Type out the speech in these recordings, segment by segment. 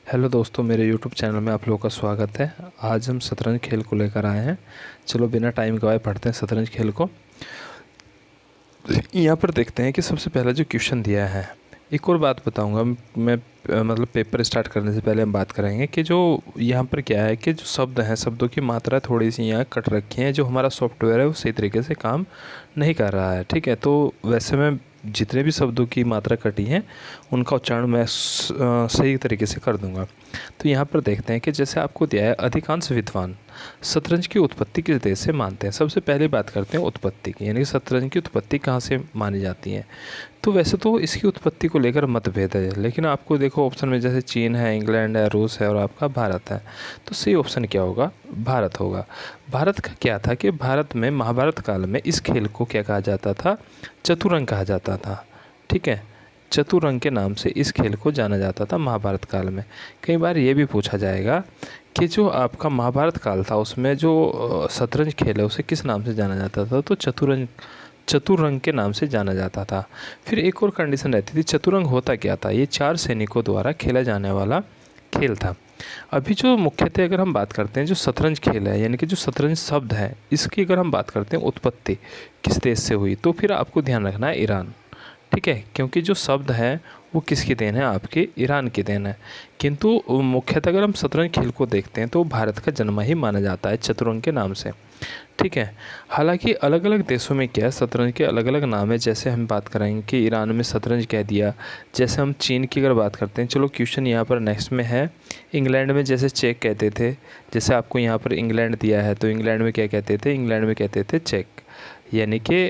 Hello दोस्तों, मेरे YouTube channel में आप लोगों का स्वागत है। आज हम शतरंज खेल को लेकर आए हैं। चलो बिना टाइम गवाए पढ़ते हैं शतरंज खेल को। यहाँ पर देखते हैं कि सबसे पहला जो क्वेश्चन दिया है। एक और बात बताऊंगा मैं, मतलब पेपर स्टार्ट करने से पहले हम बात करेंगे कि जो यहाँ पर क्या है कि जो शब्द हैं, शब्दों की मात्रा थोड़ी सी यहाँ कट रखी है। जो हमारा सॉफ्टवेयर है वो सही तरीके से काम नहीं कर रहा है। ठीक है, तो वैसे मैं जितने भी शब्दों की मात्रा कटी है उनका उच्चारण मैं सही तरीके से कर दूंगा। तो यहाँ पर देखते हैं कि जैसे आपको दिया है, अधिकांश विद्वान शतरंज की उत्पत्ति किस देश से मानते हैं। सबसे पहले बात करते हैं उत्पत्ति की, यानी कि शतरंज की उत्पत्ति कहाँ से मानी जाती है। तो वैसे तो इसकी उत्पत्ति को लेकर मतभेद है, लेकिन आपको देखो ऑप्शन में जैसे चीन है, इंग्लैंड है, रूस है और आपका भारत है। तो सही ऑप्शन क्या होगा? भारत होगा। भारत का क्या था कि भारत में महाभारत काल में इस खेल को क्या कहा जाता था? चतुरंग कहा जाता था। ठीक है, चतुरंग के नाम से इस खेल को जाना जाता था महाभारत काल में। कई बार ये भी पूछा जाएगा कि जो आपका महाभारत काल था उसमें जो शतरंज खेल है उसे किस नाम से जाना जाता था? तो चतुरंग के नाम से जाना जाता था। फिर एक और कंडीशन रहती थी, चतुरंग होता क्या था? ये 4 सैनिकों द्वारा खेला जाने वाला खेल था। अभी जो मुख्यतः अगर हम बात करते हैं जो शतरंज खेल है, यानी कि जो शतरंज शब्द है, इसकी अगर हम बात करते हैं उत्पत्ति किस देश से हुई, तो फिर आपको ध्यान रखना है ईरान। ठीक है, क्योंकि जो शब्द है वो किसकी देन है? आपके ईरान की देन है। किंतु मुख्यतः अगर हम शतरंज खेल को देखते हैं तो भारत का जन्म ही माना जाता है चतुरंग के नाम से। ठीक है, हालांकि अलग अलग देशों में क्या है, शतरंज के अलग अलग नाम है। जैसे हम बात करेंगे कि ईरान में शतरंज कह दिया, जैसे हम चीन की अगर बात करते हैं। चलो क्वेश्चन यहाँ पर नेक्स्ट में है, इंग्लैंड में जैसे चेक कहते थे। जैसे आपको यहाँ पर इंग्लैंड दिया है तो इंग्लैंड में क्या कहते थे? इंग्लैंड में कहते थे चेक। यानी कि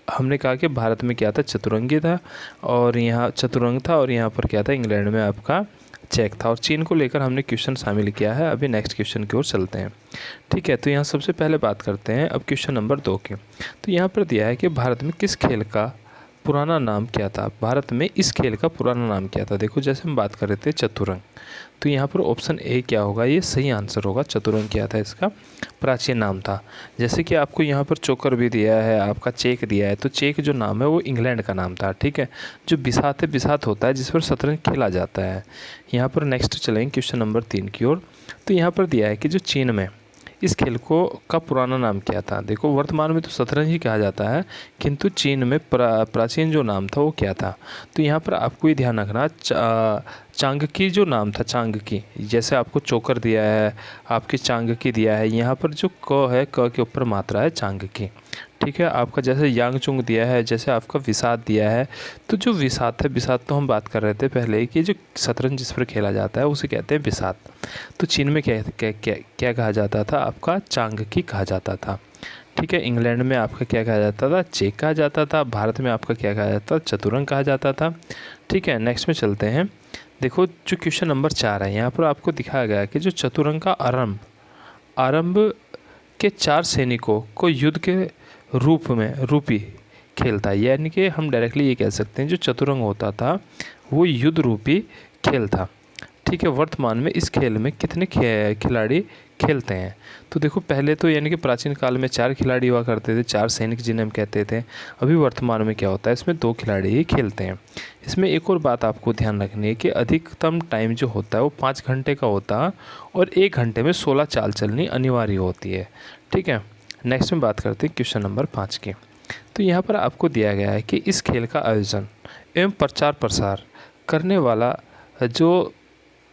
हमने कहा कि भारत में क्या था? चतुरंगी था, और यहाँ चतुरंग था, और यहाँ पर क्या था? इंग्लैंड में आपका चेक था। और चीन को लेकर हमने क्वेश्चन शामिल किया है। अभी नेक्स्ट क्वेश्चन की ओर चलते हैं। ठीक है, तो यहाँ सबसे पहले बात करते हैं अब क्वेश्चन नंबर 2 की। तो यहाँ पर दिया है कि भारत में किस खेल का पुराना नाम क्या था? भारत में इस खेल का पुराना नाम क्या था? देखो जैसे हम बात कर रहे थे चतुरंग, तो यहाँ पर ऑप्शन ए क्या होगा? ये सही आंसर होगा। चतुरंग क्या था? इसका प्राचीन नाम था। जैसे कि आपको यहाँ पर चोकर भी दिया है, आपका चेक दिया है, तो चेक जो नाम है वो इंग्लैंड का नाम था। ठीक है, जो बिसात है, बिसात होता है जिस पर शतरंज खेला जाता है। यहाँ पर नेक्स्ट चलेंगे क्वेश्चन नंबर 3 की ओर। तो यहाँ पर दिया है कि जो चीन में इस खेल को का पुराना नाम क्या था? देखो वर्तमान में तो शतरंज ही कहा जाता है, किंतु चीन में प्राचीन जो नाम था वो क्या था? तो यहाँ पर आपको ये ध्यान रखना, चांगकी जो नाम था, चांगकी। जैसे आपको चोकर दिया है, आपकी चांगकी दिया है, यहाँ पर जो क है, क के ऊपर मात्रा है चांगकी। ठीक है, आपका जैसे यांगचुंग दिया है, जैसे आपका विसात दिया है। तो जो विसात है, विसात तो हम बात कर रहे थे पहले कि जो शतरंज जिस पर खेला जाता है उसे कहते हैं विसात। तो चीन में क्या कहा जाता था? आपका चांगकी कहा जाता था। ठीक है, इंग्लैंड में आपका क्या कहा जाता था? चेक कहा जाता था। भारत में आपका क्या कहा जाता था? चतुरंग कहा जाता था। ठीक है, नेक्स्ट में चलते हैं। देखो जो क्वेश्चन नंबर 4 है, यहाँ पर आपको दिखाया गया है कि जो चतुरंग का आरंभ के 4 सैनिकों को युद्ध के रूपी खेल था। यानी कि हम डायरेक्टली ये कह सकते हैं जो चतुरंग होता था वो युद्ध रूपी खेल था। ठीक है, वर्तमान में इस खेल में कितने खिलाड़ी खेलते हैं? तो देखो पहले तो यानी कि प्राचीन काल में 4 खिलाड़ी हुआ करते थे, 4 सैनिक जिन्हें हम कहते थे। अभी वर्तमान में क्या होता है? इसमें 2 खिलाड़ी ही खेलते हैं। इसमें एक और बात आपको ध्यान रखनी है कि अधिकतम टाइम जो होता है वो 5 घंटे का होता है, और 1 घंटे में 16 चाल चलनी अनिवार्य होती है। ठीक है, नेक्स्ट में बात करते हैं क्वेश्चन नंबर 5 की। तो यहाँ पर आपको दिया गया है कि इस खेल का आयोजन एवं प्रचार प्रसार करने वाला जो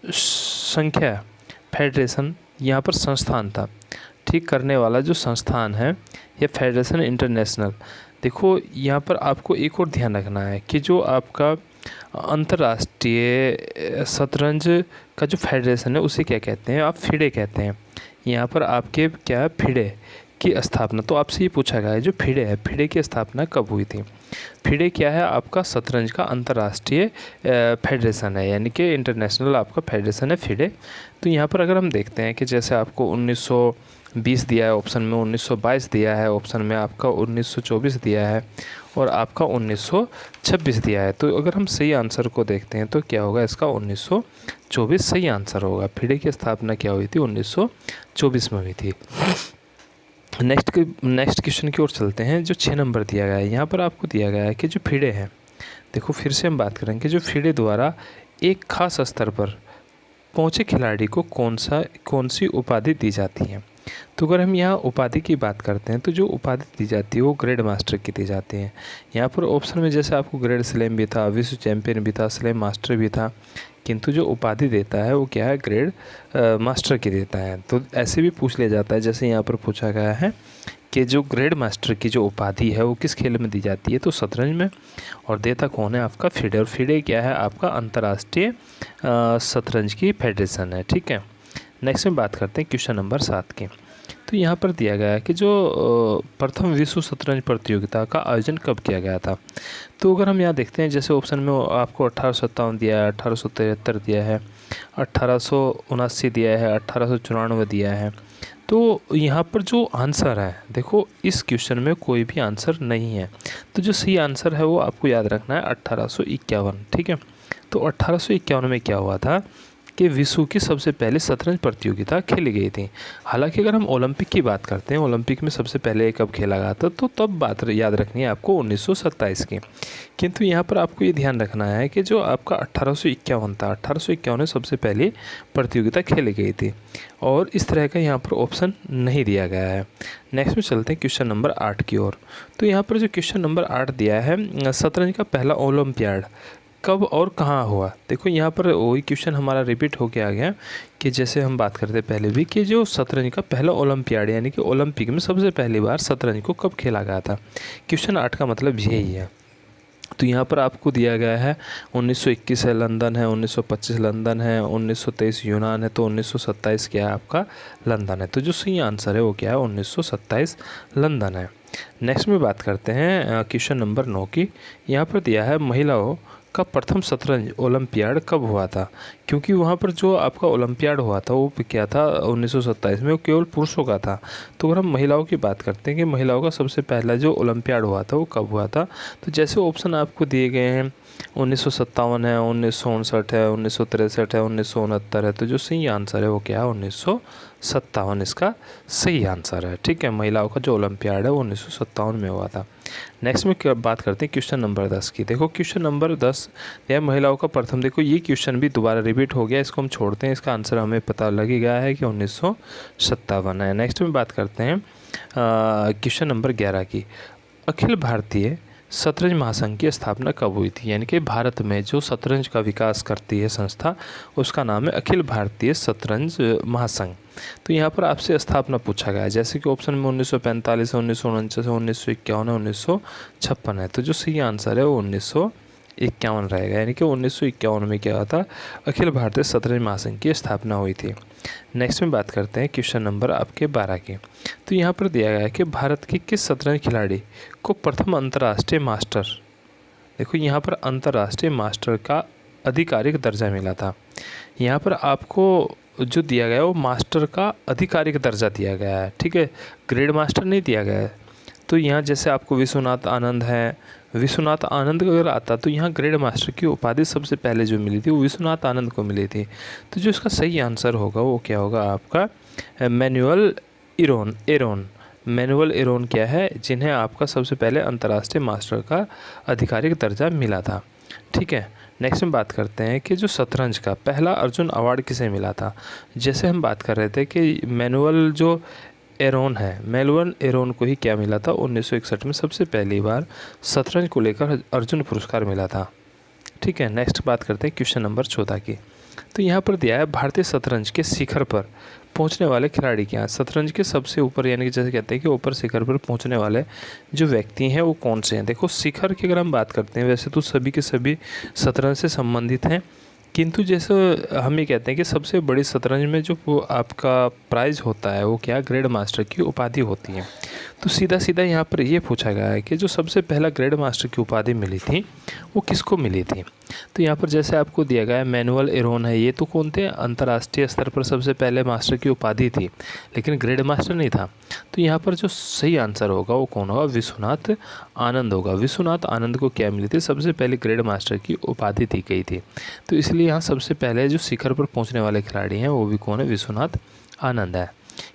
संख्या फेडरेशन, यहाँ पर संस्थान था। ठीक, करने वाला जो संस्थान है ये फेडरेशन इंटरनेशनल। देखो यहाँ पर आपको एक और ध्यान रखना है कि जो आपका अंतर्राष्ट्रीय शतरंज का जो फेडरेशन है उसे क्या कहते हैं? आप फिडे कहते हैं। यहाँ पर आपके क्या है? फिडे की स्थापना। तो आपसे ये पूछा गया है जो फिडे है, फिडे की स्थापना कब हुई थी? फिडे क्या है? आपका शतरंज का अंतर्राष्ट्रीय फेडरेशन है, यानी कि इंटरनेशनल आपका फेडरेशन है फिडे। तो यहाँ पर अगर हम देखते हैं कि जैसे आपको 1920 दिया है ऑप्शन में, 1922 दिया है ऑप्शन में, आपका 1924 दिया है, और आपका 1926 दिया है। तो अगर हम सही आंसर को देखते हैं तो क्या होगा? इसका 1924 सही आंसर होगा। फिडे की स्थापना क्या हुई थी? 1924 में हुई थी। नेक्स्ट क्वेश्चन की ओर चलते हैं। जो 6 नंबर दिया गया है, यहाँ पर आपको दिया गया है कि जो फिडे हैं, देखो फिर से हम बात करेंगे जो फिडे द्वारा एक खास स्तर पर पहुँचे खिलाड़ी को कौन सी उपाधि दी जाती है। तो अगर हम यहाँ उपाधि की बात करते हैं तो जो उपाधि दी जाती है वो ग्रेड मास्टर की दी जाती है। यहाँ पर ऑप्शन में जैसे आपको ग्रेड स्लैम भी था, विश्व चैंपियन भी था, स्लैम मास्टर भी था, किंतु जो उपाधि देता है वो क्या है, ग्रेड मास्टर की देता है। तो ऐसे भी पूछ लिया जाता है, जैसे यहाँ पर पूछा गया है कि जो ग्रेड मास्टर की जो उपाधि है वो किस खेल में दी जाती है, तो शतरंज में, और देता कौन है, आपका फिडे। और फिडे क्या है, आपका अंतर्राष्ट्रीय शतरंज की फेडरेशन है। ठीक है, नेक्स्ट में बात करते हैं क्वेश्चन नंबर 7 की। तो यहाँ पर दिया गया है कि जो प्रथम विश्व शतरंज प्रतियोगिता का आयोजन कब किया गया था। तो अगर हम यहाँ देखते हैं, जैसे ऑप्शन में आपको 1857 दिया है, 1873 दिया है, 1879 दिया है, 1894 दिया है। तो यहाँ पर जो आंसर है, देखो इस क्वेश्चन में कोई भी आंसर नहीं है, तो जो सही आंसर है वो आपको याद रखना है 1851। ठीक है, तो 1851 में क्या हुआ था कि विश्व की सबसे पहले शतरंज प्रतियोगिता खेली गई थी। हालांकि अगर हम ओलंपिक की बात करते हैं, ओलंपिक में सबसे पहले कब खेला गया था, तो तब बात याद रखनी है आपको 1927 की। किंतु यहाँ पर आपको ये ध्यान रखना है कि जो आपका 1851 था, 1851 में सबसे पहले प्रतियोगिता खेली गई थी, और इस तरह का यहाँ पर ऑप्शन नहीं दिया गया है। नेक्स्ट में चलते हैं क्वेश्चन नंबर 8 की ओर। तो यहाँ पर जो क्वेश्चन नंबर 8 दिया है, शतरंज का पहला ओलंपियाड कब और कहाँ हुआ। देखो यहाँ पर वही क्वेश्चन हमारा रिपीट होके आ गया कि जैसे हम बात करते पहले भी कि जो शतरंज का पहला ओलंपियाड यानी कि ओलंपिक में सबसे पहली बार शतरंज को कब खेला गया था। क्वेश्चन 8 का मतलब यही है। तो यहाँ पर आपको दिया गया है 1921 है लंदन है, 1925 लंदन है, 1923 यूनान है, तो 1927 क्या है आपका लंदन है। तो जो सही आंसर है वो क्या है, 1927 लंदन है। नेक्स्ट में बात करते हैं क्वेश्चन नंबर 9 की। यहाँ पर दिया है महिलाओं का प्रथम शतरंज ओलंपियाड कब हुआ था। क्योंकि वहाँ पर जो आपका ओलंपियाड हुआ था वो क्या था 1927 में, वो केवल पुरुषों का था। तो अगर हम महिलाओं की बात करते हैं कि महिलाओं का सबसे पहला जो ओलंपियाड हुआ था वो कब हुआ था, तो जैसे ऑप्शन आपको दिए गए हैं 1957 है, 1959 है, 1963 है, 1969 है। तो जो सही आंसर है वो क्या है, 1957 इसका सही आंसर है। ठीक है, महिलाओं का जो ओलंपियाड है वो 1957 में हुआ था। नेक्स्ट में बात करते हैं क्वेश्चन नंबर 10 की। देखो क्वेश्चन नंबर 10 यह महिलाओं का प्रथम, देखो ये क्वेश्चन भी दोबारा रिपीट हो गया, इसको हम छोड़ते हैं, इसका आंसर हमें पता लग ही गया है कि 1957 है। नेक्स्ट में बात करते हैं क्वेश्चन नंबर 11 की। अखिल भारतीय शतरंज महासंघ की स्थापना कब हुई थी। यानी कि भारत में जो शतरंज का विकास करती है संस्था, उसका नाम है अखिल भारतीय शतरंज महासंघ। तो यहाँ पर आपसे स्थापना पूछा गया है, जैसे कि ऑप्शन में 1945 है, 1949 है, 1951 है, 1956 है। तो जो सही आंसर है वो 1951 रहेगा। यानी कि 1951 में क्या हुआ था, अखिल भारतीय शतरंज महासंघ की स्थापना हुई थी। नेक्स्ट में बात करते हैं क्वेश्चन नंबर आपके 12 की। तो यहाँ पर दिया गया है कि भारत के किस शतरंज खिलाड़ी को प्रथम अंतर्राष्ट्रीय मास्टर, देखो यहाँ पर अंतर्राष्ट्रीय मास्टर का आधिकारिक दर्जा मिला था। यहाँ पर आपको जो दिया गया है वो मास्टर का आधिकारिक दर्जा दिया गया है। ठीक है, ग्रेड मास्टर नहीं दिया गया है। तो यहाँ जैसे आपको विश्वनाथ आनंद है, विश्वनाथ आनंद अगर आता तो यहाँ ग्रेड मास्टर की उपाधि सबसे पहले जो मिली थी वो विश्वनाथ आनंद को मिली थी। तो जो इसका सही आंसर होगा वो क्या होगा आपका मैनुअल एरोन। मैनुअल एरोन क्या है, जिन्हें आपका सबसे पहले अंतर्राष्ट्रीय मास्टर का आधिकारिक दर्जा मिला था। ठीक है, नेक्स्ट में बात करते हैं कि जो शतरंज का पहला अर्जुन अवार्ड किसे मिला था। जैसे हम बात कर रहे थे कि मैनुअल जो एरोन है, मैनुअल एरोन को ही क्या मिला था, 1961 में सबसे पहली बार शतरंज को लेकर अर्जुन पुरस्कार मिला था। ठीक है, नेक्स्ट बात करते हैं क्वेश्चन नंबर 14 की। तो यहाँ पर दिया है भारतीय शतरंज के शिखर पर पहुँचने वाले खिलाड़ी क्या हैं। शतरंज के सबसे ऊपर यानी कि जैसे कहते हैं कि ऊपर शिखर पर पहुँचने वाले जो व्यक्ति हैं वो कौन से हैं। देखो शिखर की अगर हम बात करते हैं, वैसे तो सभी के सभी शतरंज से संबंधित हैं, किंतु जैसे हम ये कहते हैं कि सबसे बड़ी शतरंज में जो वो आपका प्राइज़ होता है वो क्या, ग्रैंड मास्टर की उपाधि होती है। तो सीधा सीधा यहाँ पर ये पूछा गया है कि जो सबसे पहला ग्रैंड मास्टर की उपाधि मिली थी वो किसको मिली थी। तो यहाँ पर जैसे आपको दिया गया है मैनुअल एरोन है, ये तो कौन थे, अंतर्राष्ट्रीय स्तर पर सबसे पहले मास्टर की उपाधि थी, लेकिन ग्रैंड मास्टर नहीं था। तो यहाँ पर जो सही आंसर होगा वो कौन होगा, विश्वनाथ आनंद होगा। विश्वनाथ आनंद को क्या मिली थी, सबसे पहले ग्रैंड मास्टर की उपाधि दी गई थी। तो इसलिए यहाँ सबसे पहले जो शिखर पर पहुँचने वाले खिलाड़ी हैं वो भी कौन है, विश्वनाथ आनंद है।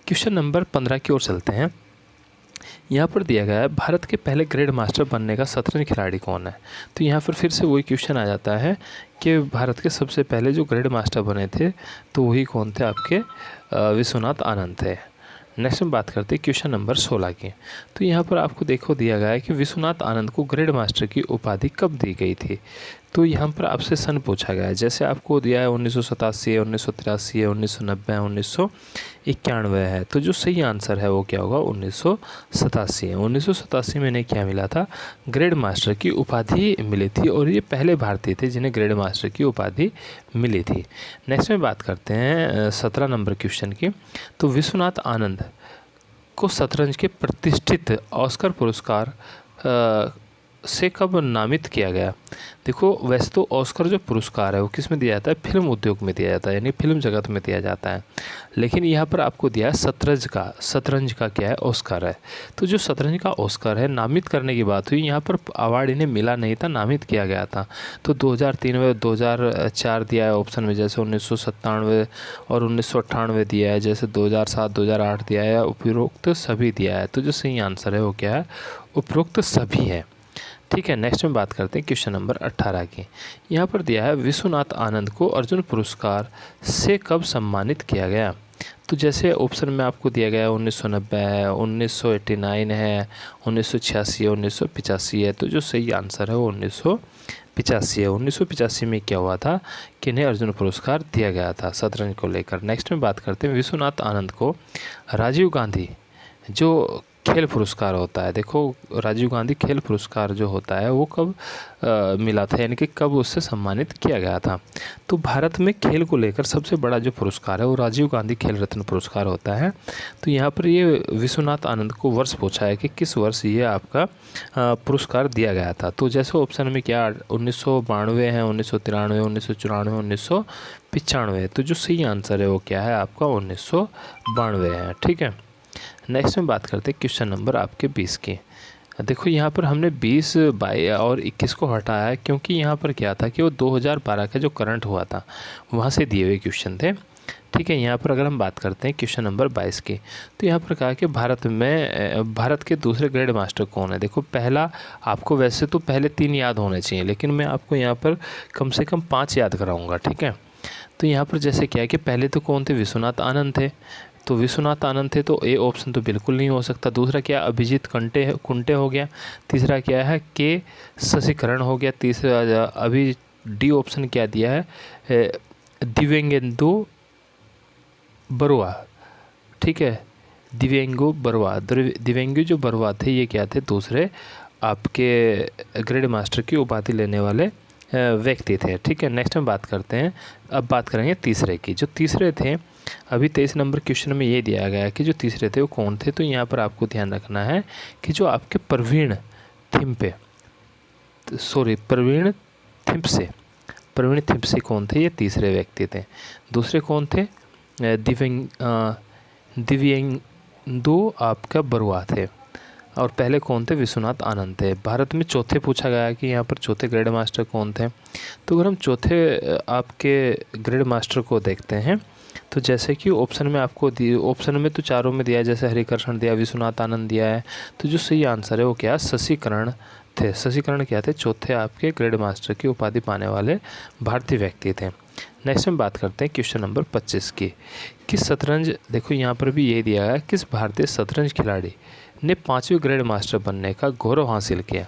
क्वेश्चन नंबर 15 की ओर चलते हैं। यहाँ पर दिया गया है भारत के पहले ग्रैंड मास्टर बनने का शतरंज खिलाड़ी कौन है। तो यहाँ पर फिर से वही क्वेश्चन आ जाता है कि भारत के सबसे पहले जो ग्रैंड मास्टर बने थे तो वही कौन थे, आपके विश्वनाथ आनंद थे। नेक्स्ट में बात करते हैं क्वेश्चन नंबर 16 की। तो यहाँ पर आपको देखो दिया गया है कि विश्वनाथ आनंद को ग्रैंड मास्टर की उपाधि कब दी गई थी। तो यहाँ पर आपसे सन पूछा गया है, जैसे आपको दिया है 1987 है, 1983 है, 1990 है, 1991 है। तो जो सही आंसर है वो क्या होगा, 1987 है। 1987 में इन्हें क्या मिला था, ग्रैंड मास्टर की उपाधि मिली थी और ये पहले भारतीय थे जिन्हें ग्रैंड मास्टर की उपाधि मिली थी। नेक्स्ट में बात करते हैं 17 नंबर क्वेश्चन की। तो विश्वनाथ आनंद को शतरंज के प्रतिष्ठित ऑस्कर पुरस्कार से कब नामित किया गया। देखो वैसे तो ऑस्कर जो पुरस्कार है वो किस में दिया जाता है, फिल्म उद्योग में दिया जाता है, यानी फिल्म जगत में दिया जाता है। लेकिन यहाँ पर आपको दिया है शतरंज का क्या है, ऑस्कर है। तो जो शतरंज का ऑस्कर है नामित करने की बात हुई, यहाँ पर अवार्ड इन्हें मिला नहीं था, नामित किया गया था। तो 2003 में 2004 दिया है ऑप्शन में, जैसे 1997 और 1998 दिया है, जैसे 2007 2008 दिया है, उपरोक्त सभी दिया है। तो जो सही आंसर है वो क्या है, उपरोक्त सभी है। ठीक है, नेक्स्ट में बात करते हैं क्वेश्चन नंबर 18 की। यहाँ पर दिया है विश्वनाथ आनंद को अर्जुन पुरस्कार से कब सम्मानित किया गया। तो जैसे ऑप्शन में आपको दिया गया है 1990 है, 1989 है, 1986 है, 1985 है। तो जो सही आंसर है वो 1985 है। 1985 में क्या हुआ था कि इन्हें अर्जुन पुरस्कार दिया गया था शतरंज को लेकर। नेक्स्ट में बात करते हैं विश्वनाथ आनंद को राजीव गांधी जो खेल पुरस्कार होता है, देखो राजीव गांधी खेल पुरस्कार जो होता है वो कब मिला था, यानी कि कब उससे सम्मानित किया गया था। तो भारत में खेल को लेकर सबसे बड़ा जो पुरस्कार है वो राजीव गांधी खेल रत्न पुरस्कार होता है। तो यहाँ पर ये विश्वनाथ आनंद को वर्ष पूछा है कि किस वर्ष ये आपका पुरस्कार दिया गया था। तो जैसे ऑप्शन में क्या 1992 है, 1993, 1994, 1995। तो जो सही आंसर है वो क्या है आपका 1992 है। ठीक है, नेक्स्ट में बात करते हैं क्वेश्चन नंबर आपके 20 की। देखो यहाँ पर हमने 20, 22 और 21 को हटाया है क्योंकि यहाँ पर क्या था कि वो 2012 का जो करंट हुआ था वहाँ से दिए हुए क्वेश्चन थे। ठीक है, यहाँ पर अगर हम बात करते हैं क्वेश्चन नंबर 22 की, तो यहाँ पर कहा कि भारत के दूसरे ग्रैंड मास्टर कौन है। देखो पहला आपको वैसे तो पहले 3 याद होने चाहिए, लेकिन मैं आपको यहाँ पर कम से कम 5 याद कराऊँगा। ठीक है, तो यहाँ पर जैसे क्या है कि पहले तो कौन थे, विश्वनाथ आनंद थे। तो विश्वनाथ आनंद थे तो ए ऑप्शन तो बिल्कुल नहीं हो सकता। दूसरा क्या, अभिजीत कुंटे हो गया। तीसरा क्या है, के शशिकरण हो गया। तीसरा अभी डी ऑप्शन क्या दिया है, दिव्येंदु बरुआ। ठीक है, दिव्येंदु जो बरुआ थे ये क्या थे, दूसरे आपके ग्रैंड मास्टर की उपाधि लेने वाले व्यक्ति थे। ठीक है, नेक्स्ट में बात करते हैं, अब बात करेंगे तीसरे की। जो तीसरे थे अभी 23 नंबर क्वेश्चन में ये दिया गया है कि जो तीसरे थे वो कौन थे। तो यहाँ पर आपको ध्यान रखना है कि जो आपके प्रवीण थिम्पसे कौन थे, ये तीसरे व्यक्ति थे। दूसरे कौन थे, दिव्येंदु आपका बरुआ थे। और पहले कौन थे, विश्वनाथ आनंद थे। भारत में चौथे पूछा गया है कि यहाँ पर चौथे ग्रैंड मास्टर कौन थे। तो अगर हम चौथे आपके ग्रैंड मास्टर को देखते हैं तो जैसे कि ऑप्शन में आपको ऑप्शन में तो चारों में दिया है, जैसे हरिकर्षण दिया, विश्वनाथ आनंद दिया है। तो जो सही आंसर है वो क्या, शशिकरण थे। शशिकरण क्या थे, चौथे आपके ग्रैंड मास्टर की उपाधि पाने वाले भारतीय व्यक्ति थे। नेक्स्ट में बात करते हैं क्वेश्चन नंबर 25 की। किस शतरंज, देखो यहाँ पर भी ये दिया है, किस भारतीय शतरंज खिलाड़ी ने 5वें ग्रैंड मास्टर बनने का गौरव हासिल किया।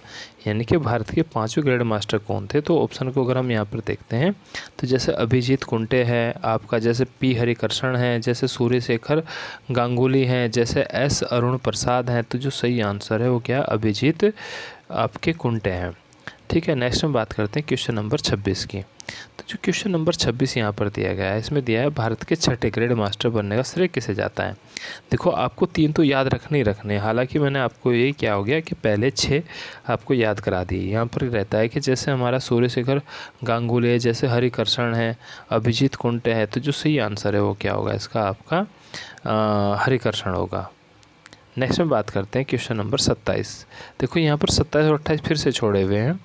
यानी कि भारत के 5वें ग्रैंड मास्टर कौन थे। तो ऑप्शन को अगर हम यहाँ पर देखते हैं तो जैसे अभिजीत कुंटे है आपका, जैसे पी हरिकर्षण है, जैसे सूर्यशेखर गांगुली हैं, जैसे एस अरुण प्रसाद हैं। तो जो सही आंसर है वो क्या, अभिजीत आपके कुंटे हैं। ठीक है, नेक्स्ट में बात करते हैं क्वेश्चन नंबर 26 की। तो जो क्वेश्चन नंबर 26 यहाँ पर दिया गया है, इसमें दिया है भारत के 6ठे ग्रैंड मास्टर बनने का श्रेय किसे जाता है। देखो आपको 3 तो याद रखने ही रखने, हालांकि मैंने आपको ये क्या हो गया कि पहले 6 आपको याद करा दी। यहाँ पर रहता है कि जैसे हमारा सूर्यशेखर गांगुली है, जैसे हरिकर्षण है, अभिजीत कुंटे है। तो जो सही आंसर है वो क्या होगा, इसका आपका हरिकर्षण होगा। नेक्स्ट में बात करते हैं क्वेश्चन नंबर 27। देखो यहाँ पर 27 और 28 फिर से छोड़े हुए हैं।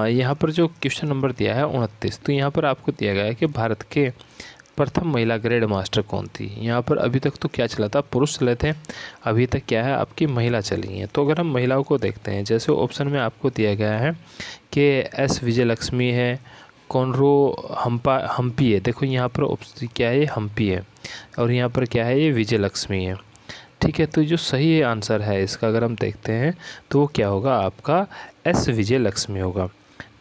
यहाँ पर जो क्वेश्चन नंबर दिया है 29, तो यहाँ पर आपको दिया गया है कि भारत के प्रथम महिला ग्रैंड मास्टर कौन थी? यहाँ पर अभी तक तो क्या चला था, पुरुष चले थे, अभी तक क्या है आपकी महिला चली हैं। तो अगर हम महिलाओं को देखते हैं, जैसे ऑप्शन में आपको दिया गया है कि एस विजयलक्ष्मी है, कॉनरो हम्पी है। देखो यहाँ पर ऑप्शन क्या है, ये हम्पी है, और यहाँ पर क्या है, ये विजयलक्ष्मी है। ठीक है, तो जो सही आंसर है इसका अगर हम देखते हैं तो वो क्या होगा, आपका एस विजयलक्ष्मी होगा।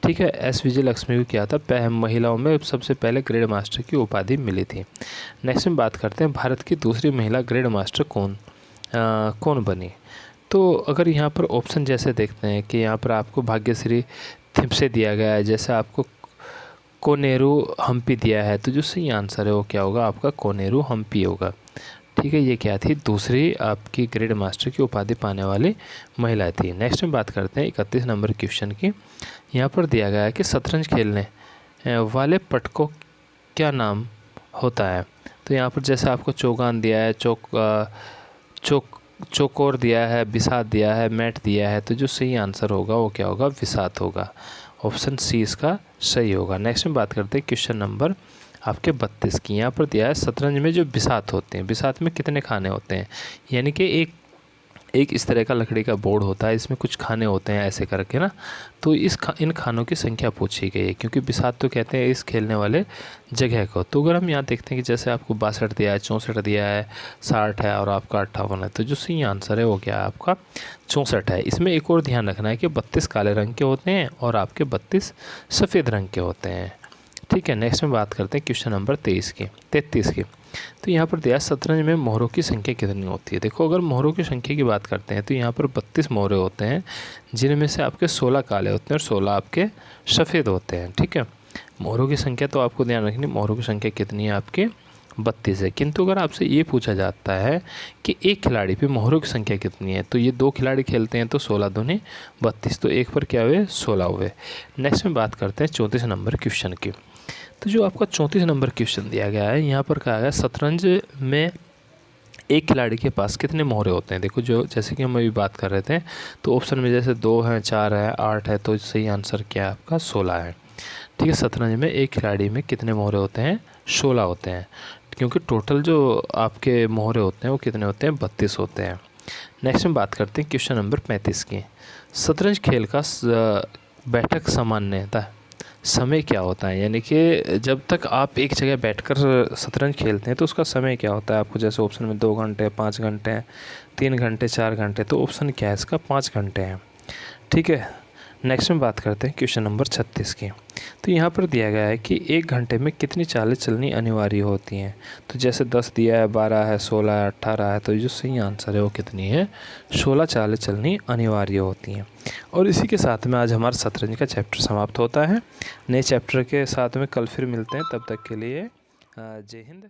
ठीक है, एस विजयलक्ष्मी को क्या था, महिलाओं में सबसे पहले ग्रैंड मास्टर की उपाधि मिली थी। नेक्स्ट में बात करते हैं, भारत की दूसरी महिला ग्रैंड मास्टर कौन बनी? तो अगर यहाँ पर ऑप्शन जैसे देखते हैं कि यहाँ पर आपको भाग्यश्री थिम्पसे दिया गया है, जैसे आपको कोनेरू हम्पी दिया है, तो जो सही आंसर है वो क्या होगा, आपका कोनेरू हम्पी होगा। ठीक है, ये क्या थी, दूसरी आपकी ग्रैंड मास्टर की उपाधि पाने वाली महिला थी। नेक्स्ट में बात करते हैं 31 नंबर क्वेश्चन की। यहाँ पर दिया गया है कि शतरंज खेलने वाले पट को क्या नाम होता है? तो यहाँ पर जैसे आपको चौगान दिया है, चौकोर दिया है, बिसात दिया है, मैट दिया है, तो जो सही आंसर होगा वो क्या होगा, बिसात होगा। ऑप्शन सी इसका सही होगा। नेक्स्ट में बात करते हैं क्वेश्चन नंबर आपके 32 की। यहाँ पर दिया है शतरंज में जो बिसात होते हैं, बिसात में कितने खाने होते हैं? यानी कि एक इस तरह का लकड़ी का बोर्ड होता है, इसमें कुछ खाने होते हैं ऐसे करके ना, तो इन खानों की संख्या पूछी गई है, क्योंकि बिसात तो कहते हैं इस खेलने वाले जगह को। तो अगर हम यहाँ देखते हैं कि जैसे आपको 62 दिया है, 64 दिया है, 60 है और आपका 58 है, तो जो सही आंसर है वो क्या है, आपका 64 है। इसमें एक और ध्यान रखना है कि 32 काले रंग के होते हैं और आपके 32 सफ़ेद रंग के होते हैं। ठीक है, नेक्स्ट में बात करते हैं क्वेश्चन नंबर 33 की। तो यहाँ पर दिया शतरंज में मोहरों की संख्या कितनी होती है? देखो, अगर मोहरों की संख्या की बात करते हैं तो यहाँ पर 32 मोहरे होते हैं, जिनमें से आपके 16 काले होते हैं और 16 आपके सफ़ेद होते हैं। ठीक है, मोहरों की संख्या तो आपको ध्यान रखनी, मोहरों की संख्या कितनी है, आपकी 32 है। किंतु अगर आपसे ये पूछा जाता है कि एक खिलाड़ी पे मोहरों की संख्या कितनी है, तो ये 2 खिलाड़ी खेलते हैं तो 16 दूनी 32, तो एक पर क्या हुए, 16 हुए। नेक्स्ट में बात करते हैं 34 नंबर क्वेश्चन की। तो जो आपका 34 नंबर क्वेश्चन दिया गया है, यहाँ पर कहा गया शतरंज में एक खिलाड़ी के पास कितने मोहरे होते हैं? देखो, जो जैसे कि हम अभी बात कर रहे थे, तो ऑप्शन में जैसे 2 है, 4 है, 8 है, तो सही आंसर क्या है, आपका 16 है। ठीक है, शतरंज में एक खिलाड़ी में कितने मोहरे होते हैं, 16 होते हैं, क्योंकि टोटल जो आपके मोहरे होते हैं वो कितने होते हैं, 32 होते हैं। नेक्स्ट में बात करते हैं क्वेश्चन नंबर 35 की। शतरंज खेल का बैठक सामान्यतः समय क्या होता है? यानी कि जब तक आप एक जगह बैठकर शतरंज खेलते हैं तो उसका समय क्या होता है? आपको जैसे ऑप्शन में 2 घंटे, 5 घंटे, 3 घंटे, 4 घंटे, तो ऑप्शन क्या है इसका, 5 घंटे है। ठीक है, नेक्स्ट में बात करते हैं क्वेश्चन नंबर 36 की। तो यहाँ पर दिया गया है कि 1 घंटे में कितनी चालें चलनी अनिवार्य होती हैं? तो जैसे 10 दिया है, 12 है, 16 है, 18 है, तो जो सही आंसर है वो कितनी है, 16 चालें चलनी अनिवार्य होती हैं। और इसी के साथ में आज हमारा शतरंज का चैप्टर समाप्त होता है। नए चैप्टर के साथ में कल फिर मिलते हैं, तब तक के लिए जय हिंद।